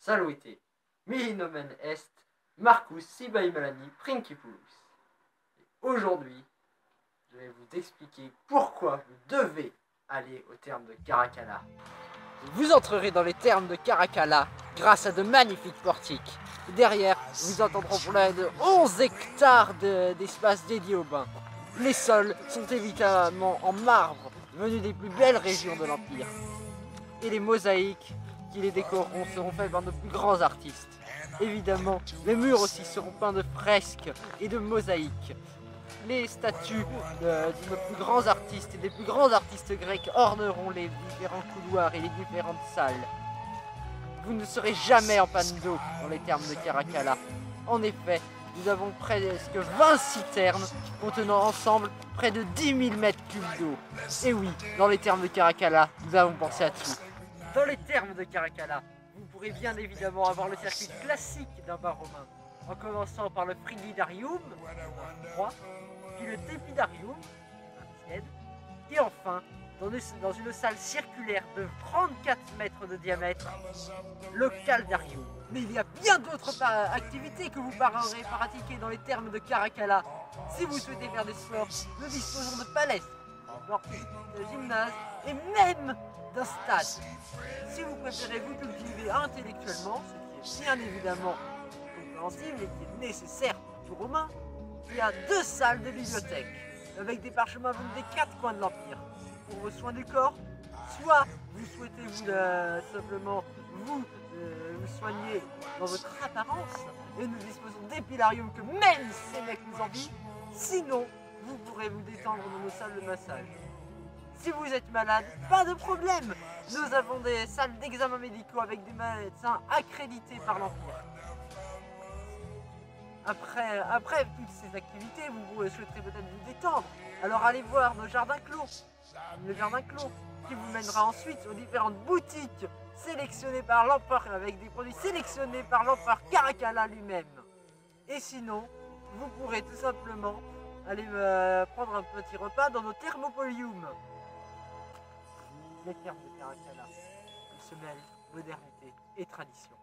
Salute, mihi nomen est Marcus sibai melani principulus. Aujourd'hui, je vais vous expliquer pourquoi vous devez aller au terme de Caracalla. Vous entrerez dans les termes de Caracalla grâce à de magnifiques portiques. Derrière, vous entendrez près de 11 hectares d'espace dédié au bain. Les sols sont évidemment en marbre, venus des plus belles régions de l'Empire. Et les mosaïques qui les décoreront seront faites par de plus grands artistes. Évidemment, les murs aussi seront peints de fresques et de mosaïques. Les statues de nos plus grands artistes et des plus grands artistes grecs orneront les différents couloirs et les différentes salles. Vous ne serez jamais en panne d'eau dans les termes de Caracalla. En effet, nous avons presque 20 citernes contenant ensemble près de 10 000 mètres cubes d'eau. Et oui, dans les termes de Caracalla, nous avons pensé à tout. Dans les termes de Caracalla, vous pourrez bien évidemment avoir le circuit classique d'un bar romain, en commençant par le frigidarium, un froid, puis le tepidarium, un tiède, et enfin, dans une salle circulaire de 34 mètres de diamètre, le caldarium. Mais il y a bien d'autres activités que vous pourrez pratiquer dans les termes de Caracalla. Si vous souhaitez faire des sports, nous disposons de palestres, de gymnase et même d'un stade. Si vous préférez vous cultiver intellectuellement, ce qui est bien évidemment compréhensible et qui est nécessaire pour tout Romain, il y a 2 salles de bibliothèque avec des parchemins venus des 4 coins de l'Empire pour vos soins du corps. Soit vous souhaitez simplement vous soigner dans votre apparence et nous disposons d'épilariums que même ces mecs nous envient. Sinon, vous pourrez vous détendre dans nos salles de massage. Si vous êtes malade, pas de problème. Nous avons des salles d'examens médicaux avec des médecins accrédités par l'Empire. Après toutes ces activités, vous souhaiterez peut-être vous détendre. Alors allez voir nos jardins clos. Le jardin clos qui vous mènera ensuite aux différentes boutiques sélectionnées par l'empereur avec des produits sélectionnés par l'empereur Caracalla lui-même. Et sinon, vous pourrez tout simplement aller prendre un petit repas dans nos thermopoliums. Les termes de Caracalla, ils se mêlent modernité et tradition.